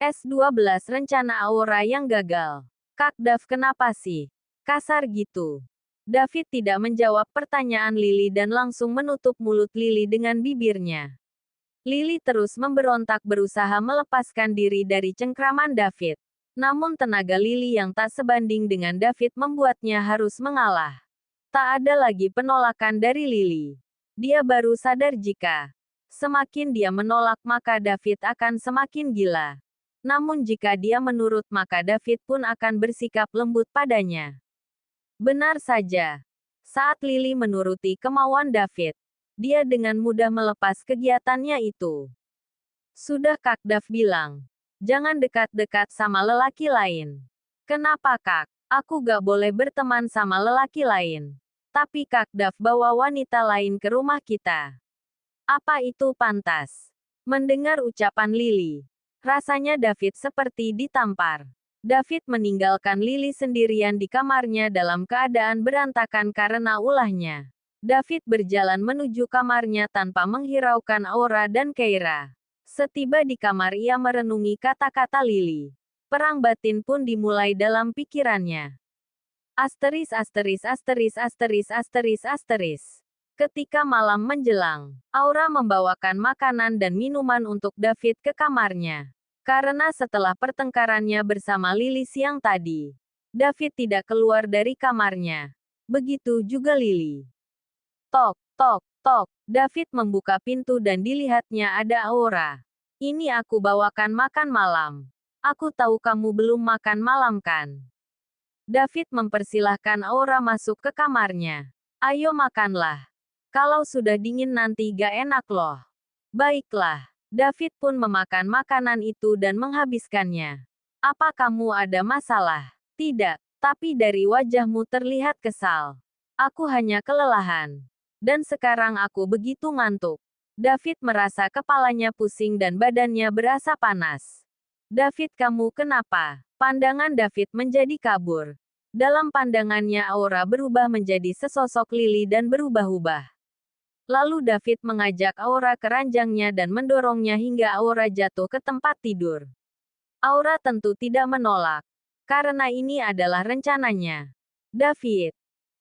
S12 rencana Aura yang gagal. Kak Dav kenapa sih? Kasar gitu. David tidak menjawab pertanyaan Lily dan langsung menutup mulut Lily dengan bibirnya. Lily terus memberontak berusaha melepaskan diri dari cengkraman David. Namun tenaga Lily yang tak sebanding dengan David membuatnya harus mengalah. Tak ada lagi penolakan dari Lily. Dia baru sadar jika semakin dia menolak maka David akan semakin gila. Namun jika dia menurut maka David pun akan bersikap lembut padanya. Benar saja. Saat Lily menuruti kemauan David, dia dengan mudah melepas kegiatannya itu. Sudah Kak Dav bilang, jangan dekat-dekat sama lelaki lain. Kenapa Kak? Aku gak boleh berteman sama lelaki lain. Tapi Kak Dav bawa wanita lain ke rumah kita. Apa itu pantas? Mendengar ucapan Lily, rasanya David seperti ditampar. David meninggalkan Lily sendirian di kamarnya dalam keadaan berantakan karena ulahnya. David berjalan menuju kamarnya tanpa menghiraukan Aura dan Keira. Setiba di kamar ia merenungi kata-kata Lily. Perang batin pun dimulai dalam pikirannya. Asteris asteris asteris asteris asteris asteris. Ketika malam menjelang, Aura membawakan makanan dan minuman untuk David ke kamarnya. Karena setelah pertengkarannya bersama Lily siang tadi, David tidak keluar dari kamarnya. Begitu juga Lily. Tok, tok, tok. David membuka pintu dan dilihatnya ada Aura. Ini aku bawakan makan malam. Aku tahu kamu belum makan malam kan? David mempersilahkan Aura masuk ke kamarnya. Ayo makanlah. Kalau sudah dingin nanti gak enak loh. Baiklah. David pun memakan makanan itu dan menghabiskannya. Apa kamu ada masalah? Tidak, tapi dari wajahmu terlihat kesal. Aku hanya kelelahan. Dan sekarang aku begitu ngantuk. David merasa kepalanya pusing dan badannya berasa panas. David kamu kenapa? Pandangan David menjadi kabur. Dalam pandangannya Aura berubah menjadi sesosok Lily dan berubah-ubah. Lalu David mengajak Aura ke ranjangnya dan mendorongnya hingga Aura jatuh ke tempat tidur. Aura tentu tidak menolak. Karena ini adalah rencananya. David,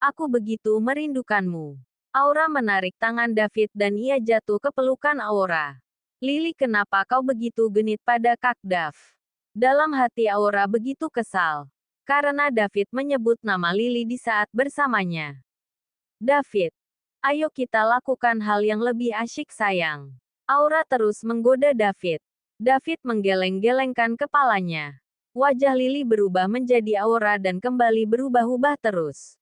aku begitu merindukanmu. Aura menarik tangan David dan ia jatuh ke pelukan Aura. Lily kenapa kau begitu genit pada Kak Dav? Dalam hati Aura begitu kesal. Karena David menyebut nama Lily di saat bersamanya. David. Ayo kita lakukan hal yang lebih asyik sayang. Aura terus menggoda David. David menggeleng-gelengkan kepalanya. Wajah Lily berubah menjadi Aura dan kembali berubah-ubah terus.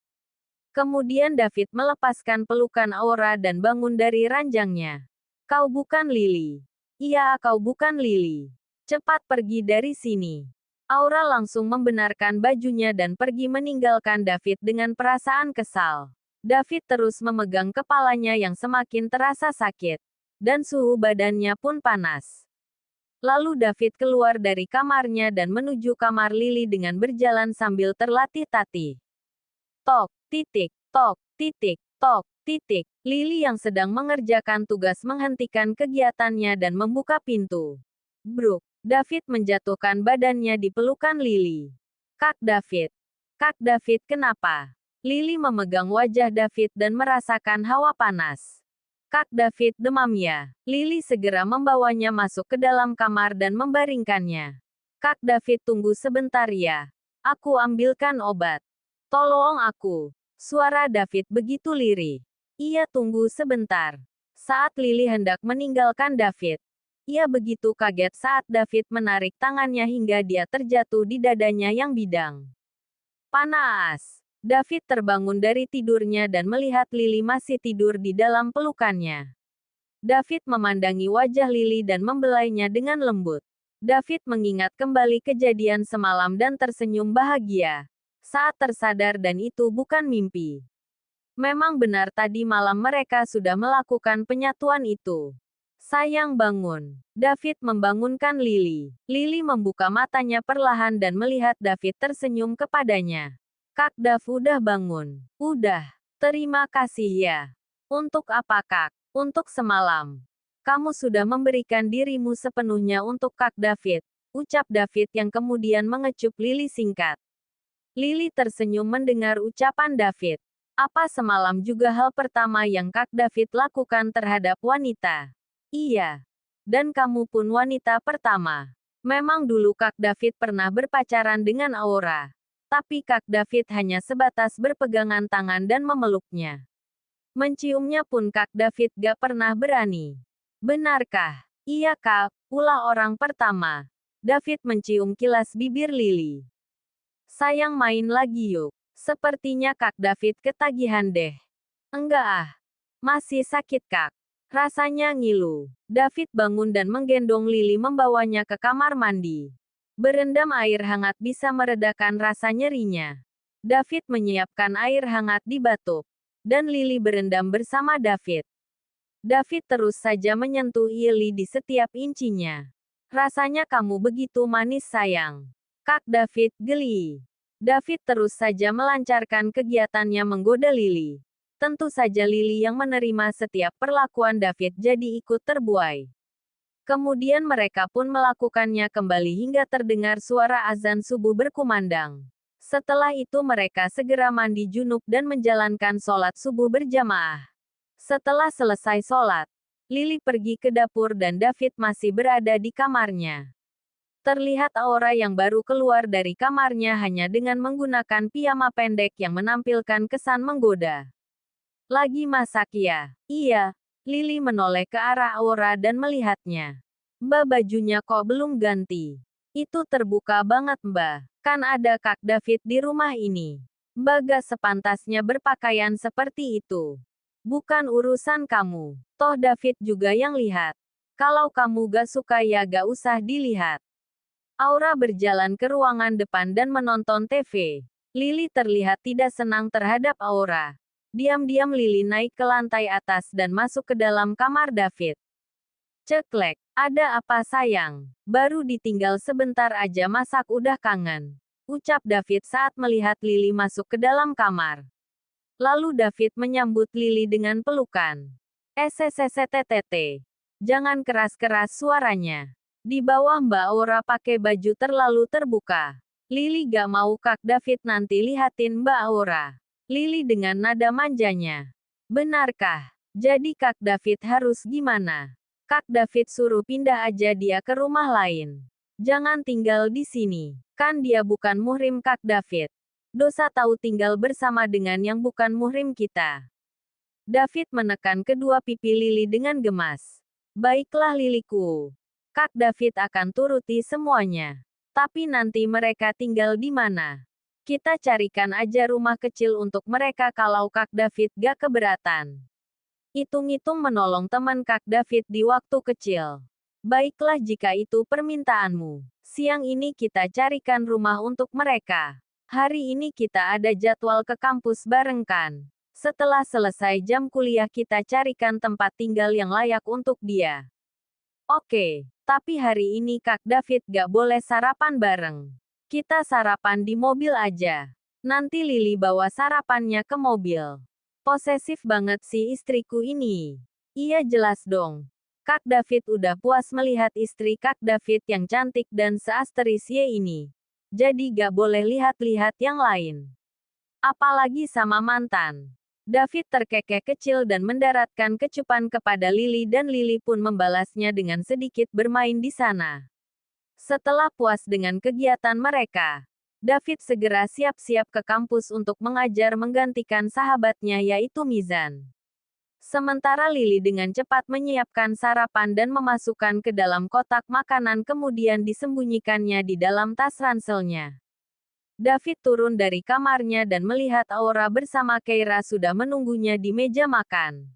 Kemudian David melepaskan pelukan Aura dan bangun dari ranjangnya. Kau bukan Lily. Iya, kau bukan Lily. Cepat pergi dari sini. Aura langsung membenarkan bajunya dan pergi meninggalkan David dengan perasaan kesal. David terus memegang kepalanya yang semakin terasa sakit. Dan suhu badannya pun panas. Lalu David keluar dari kamarnya dan menuju kamar Lily dengan berjalan sambil terlatih-tatih. Tok, titik, tok, titik, tok, titik. Lily yang sedang mengerjakan tugas menghentikan kegiatannya dan membuka pintu. Bruk, David menjatuhkan badannya di pelukan Lily. Kak David. Kak David kenapa? Lily memegang wajah David dan merasakan hawa panas. Kak David demam ya. Lily segera membawanya masuk ke dalam kamar dan membaringkannya. Kak David tunggu sebentar ya. Aku ambilkan obat. Tolong aku. Suara David begitu lirih. Ia tunggu sebentar. Saat Lily hendak meninggalkan David, ia begitu kaget saat David menarik tangannya hingga dia terjatuh di dadanya yang bidang. Panas. David terbangun dari tidurnya dan melihat Lily masih tidur di dalam pelukannya. David memandangi wajah Lily dan membelainya dengan lembut. David mengingat kembali kejadian semalam dan tersenyum bahagia. Saat tersadar dan itu bukan mimpi. Memang benar tadi malam mereka sudah melakukan penyatuan itu. Sayang bangun. David membangunkan Lily. Lily membuka matanya perlahan dan melihat David tersenyum kepadanya. Kak Dav udah bangun. Udah. Terima kasih ya. Untuk apa Kak? Untuk semalam. Kamu sudah memberikan dirimu sepenuhnya untuk Kak David. ucap David yang kemudian mengecup Lily singkat. Lily tersenyum mendengar ucapan David. Apa semalam juga hal pertama yang Kak David lakukan terhadap wanita? Iya. Dan kamu pun wanita pertama. Memang dulu Kak David pernah berpacaran dengan Aura. Tapi Kak David hanya sebatas berpegangan tangan dan memeluknya. Menciumnya pun Kak David gak pernah berani. Benarkah? Iya Kak, ulah orang pertama. David mencium kilas bibir Lily. Sayang main lagi yuk. Sepertinya Kak David ketagihan deh. Enggak ah. Masih sakit Kak. Rasanya ngilu. David bangun dan menggendong Lily membawanya ke kamar mandi. Berendam air hangat bisa meredakan rasa nyerinya. David menyiapkan air hangat di bathtub. Dan Lily berendam bersama David. David terus saja menyentuh Lily di setiap incinya. Rasanya kamu begitu manis sayang. Kak David geli. David terus saja melancarkan kegiatannya menggoda Lily. Tentu saja Lily yang menerima setiap perlakuan David jadi ikut terbuai. Kemudian mereka pun melakukannya kembali hingga terdengar suara azan subuh berkumandang. Setelah itu mereka segera mandi junub dan menjalankan sholat subuh berjamaah. Setelah selesai sholat, Lily pergi ke dapur dan David masih berada di kamarnya. Terlihat Aura yang baru keluar dari kamarnya hanya dengan menggunakan piyama pendek yang menampilkan kesan menggoda. Lagi masak ya? Iya. Lily menoleh ke arah Aura dan melihatnya. Mbak bajunya kok belum ganti? Itu terbuka banget Mbak. Kan ada Kak David di rumah ini. Mbak gak sepantasnya berpakaian seperti itu. Bukan urusan kamu. Toh David juga yang lihat. Kalau kamu gak suka ya gak usah dilihat. Aura berjalan ke ruangan depan dan menonton TV. Lily terlihat tidak senang terhadap Aura. Diam-diam Lily naik ke lantai atas dan masuk ke dalam kamar David. Ceklek, ada apa sayang? Baru ditinggal sebentar aja masak udah kangen. Ucap David saat melihat Lily masuk ke dalam kamar. Lalu David menyambut Lily dengan pelukan. SSSTTT. Jangan keras-keras suaranya. Di bawah Mbak Aura pakai baju terlalu terbuka. Lily gak mau Kak David nanti lihatin Mbak Aura. Lily dengan nada manjanya. Benarkah? Jadi Kak David harus gimana? Kak David suruh pindah aja dia ke rumah lain. Jangan tinggal di sini. Kan dia bukan muhrim Kak David. Dosa tahu tinggal bersama dengan yang bukan muhrim kita. David menekan kedua pipi Lily dengan gemas. Baiklah Lilyku. Kak David akan turuti semuanya. Tapi nanti mereka tinggal di mana? Kita carikan aja rumah kecil untuk mereka kalau Kak David gak keberatan. Hitung-hitung menolong teman Kak David di waktu kecil. Baiklah jika itu permintaanmu. Siang ini kita carikan rumah untuk mereka. Hari ini kita ada jadwal ke kampus bareng kan? Setelah selesai jam kuliah kita carikan tempat tinggal yang layak untuk dia. Oke, tapi hari ini Kak David gak boleh sarapan bareng. Kita sarapan di mobil aja. Nanti Lily bawa sarapannya ke mobil. Posesif banget sih istriku ini. Iya jelas dong. Kak David udah puas melihat istri Kak David yang cantik dan seasterisye ini. Jadi gak boleh lihat-lihat yang lain. Apalagi sama mantan. David terkekeh kecil dan mendaratkan kecupan kepada Lily dan Lily pun membalasnya dengan sedikit bermain di sana. Setelah puas dengan kegiatan mereka, David segera siap-siap ke kampus untuk mengajar menggantikan sahabatnya yaitu Mizan. Sementara Lily dengan cepat menyiapkan sarapan dan memasukkan ke dalam kotak makanan kemudian disembunyikannya di dalam tas ranselnya. David turun dari kamarnya dan melihat Aura bersama Keira sudah menunggunya di meja makan.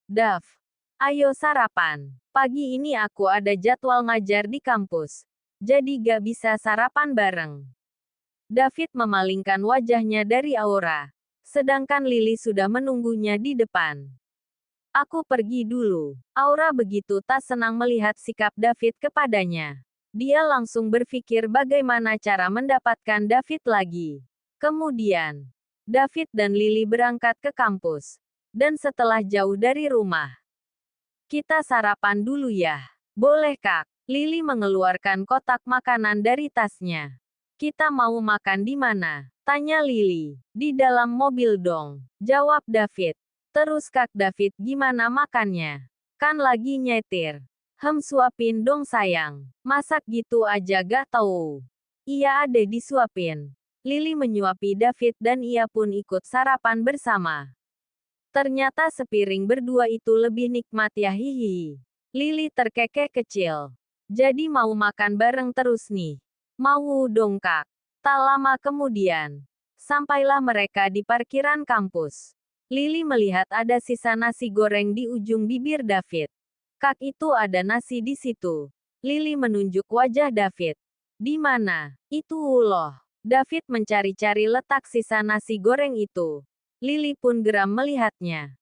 Dav, ayo sarapan. Pagi ini aku ada jadwal ngajar di kampus. Jadi gak bisa sarapan bareng. David memalingkan wajahnya dari Aura. Sedangkan Lily sudah menunggunya di depan. Aku pergi dulu. Aura begitu tak senang melihat sikap David kepadanya. Dia langsung berpikir bagaimana cara mendapatkan David lagi. Kemudian, David dan Lily berangkat ke kampus. Dan setelah jauh dari rumah, kita sarapan dulu ya. Boleh Kak? Lily mengeluarkan kotak makanan dari tasnya. Kita mau makan di mana? Tanya Lily. Di dalam mobil dong. Jawab David. Terus Kak David gimana makannya? Kan lagi nyetir. Suapin dong sayang. Masak gitu aja gak tahu. Iya ada disuapin. Lily menyuapi David dan ia pun ikut sarapan bersama. Ternyata sepiring berdua itu lebih nikmat ya hihi. Lily terkekeh kecil. Jadi mau makan bareng terus nih. Mau dong Kak. Tak lama kemudian. Sampailah mereka di parkiran kampus. Lily melihat ada sisa nasi goreng di ujung bibir David. Kak itu ada nasi di situ. Lily menunjuk wajah David. Di mana? Itu loh. David mencari-cari letak sisa nasi goreng itu. Lily pun geram melihatnya.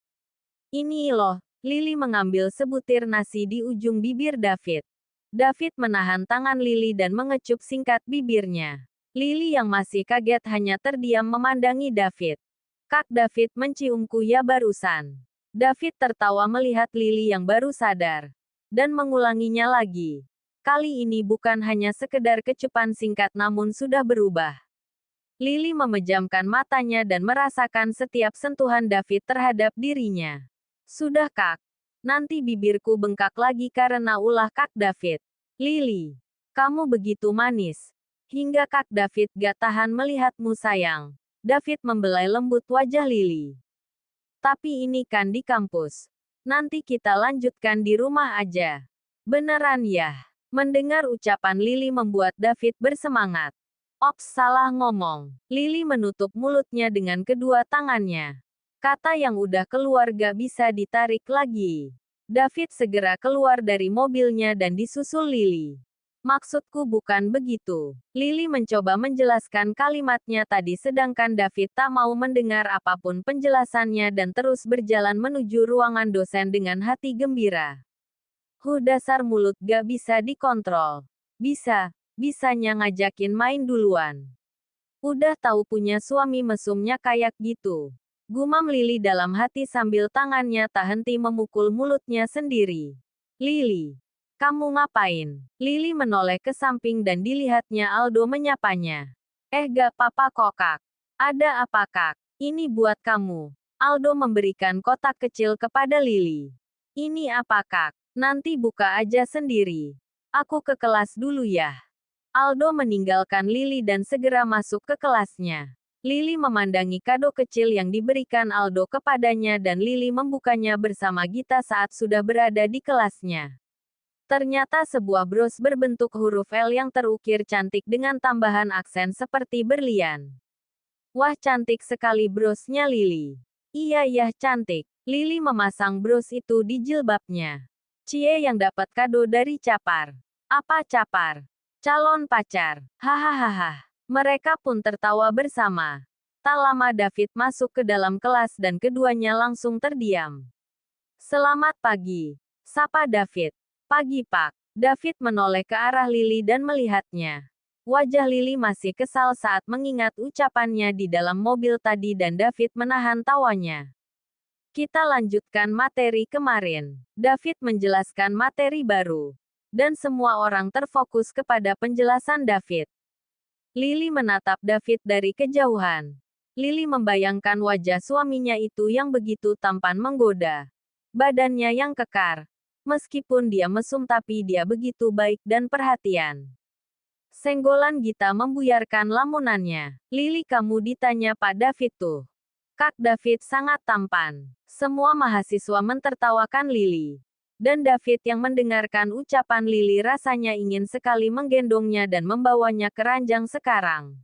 Ini loh. Lily mengambil sebutir nasi di ujung bibir David. David menahan tangan Lily dan mengecup singkat bibirnya. Lily yang masih kaget hanya terdiam memandangi David. Kak David menciumku ya barusan. David tertawa melihat Lily yang baru sadar. Dan mengulanginya lagi. Kali ini bukan hanya sekedar kecupan singkat namun sudah berubah. Lily memejamkan matanya dan merasakan setiap sentuhan David terhadap dirinya. Sudah Kak. Nanti bibirku bengkak lagi karena ulah Kak David. Lily. Kamu begitu manis. Hingga Kak David gak tahan melihatmu sayang. David membelai lembut wajah Lily. Tapi ini kan di kampus. Nanti kita lanjutkan di rumah aja. Beneran ya? Mendengar ucapan Lily membuat David bersemangat. Ops, salah ngomong. Lily menutup mulutnya dengan kedua tangannya. Kata yang udah keluar gak bisa ditarik lagi. David segera keluar dari mobilnya dan disusul Lily. Maksudku bukan begitu. Lily mencoba menjelaskan kalimatnya tadi sedangkan David tak mau mendengar apapun penjelasannya dan terus berjalan menuju ruangan dosen dengan hati gembira. Dasar mulut gak bisa dikontrol. Bisanya ngajakin main duluan. Udah tahu punya suami mesumnya kayak gitu. Gumam Lily dalam hati sambil tangannya tak henti memukul mulutnya sendiri. Lily. Kamu ngapain? Lily menoleh ke samping dan dilihatnya Aldo menyapanya. Gak apa-apa kok Kak. Ada apa Kak? Ini buat kamu. Aldo memberikan kotak kecil kepada Lily. Ini apa Kak? Nanti buka aja sendiri. Aku ke kelas dulu ya. Aldo meninggalkan Lily dan segera masuk ke kelasnya. Lily memandangi kado kecil yang diberikan Aldo kepadanya dan Lily membukanya bersama Gita saat sudah berada di kelasnya. Ternyata sebuah bros berbentuk huruf L yang terukir cantik dengan tambahan aksen seperti berlian. Wah cantik sekali brosnya Lily. Iya cantik. Lily memasang bros itu di jilbabnya. Cie yang dapat kado dari Capar. Apa Capar? Calon pacar. Hahaha. Mereka pun tertawa bersama. Tak lama David masuk ke dalam kelas dan keduanya langsung terdiam. Selamat pagi. Sapa David. Pagi Pak. David menoleh ke arah Lily dan melihatnya. Wajah Lily masih kesal saat mengingat ucapannya di dalam mobil tadi dan David menahan tawanya. Kita lanjutkan materi kemarin. David menjelaskan materi baru. Dan semua orang terfokus kepada penjelasan David. Lily menatap David dari kejauhan. Lily membayangkan wajah suaminya itu yang begitu tampan menggoda. Badannya yang kekar. Meskipun dia mesum tapi dia begitu baik dan perhatian. Senggolan Gita membuyarkan lamunannya. Lily kamu ditanya Pak David tuh. Kak David sangat tampan. Semua mahasiswa mentertawakan Lily. Dan David yang mendengarkan ucapan Lily rasanya ingin sekali menggendongnya dan membawanya ke ranjang sekarang.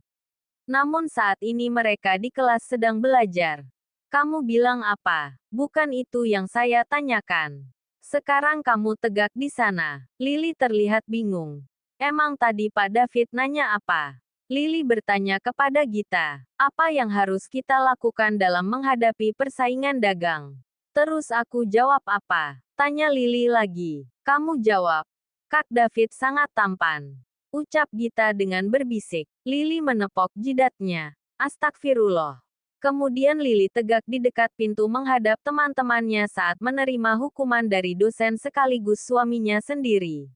Namun saat ini mereka di kelas sedang belajar. Kamu bilang apa? Bukan itu yang saya tanyakan. Sekarang kamu tegak di sana. Lily terlihat bingung. Emang tadi Pak David nanya apa? Lily bertanya kepada Gita. Apa yang harus kita lakukan dalam menghadapi persaingan dagang? Terus aku jawab apa? Tanya Lily lagi. Kamu jawab. Kak David sangat tampan. Ucap Gita dengan berbisik. Lily menepok jidatnya. Astagfirullah. Kemudian Lily tegak di dekat pintu menghadap teman-temannya saat menerima hukuman dari dosen sekaligus suaminya sendiri.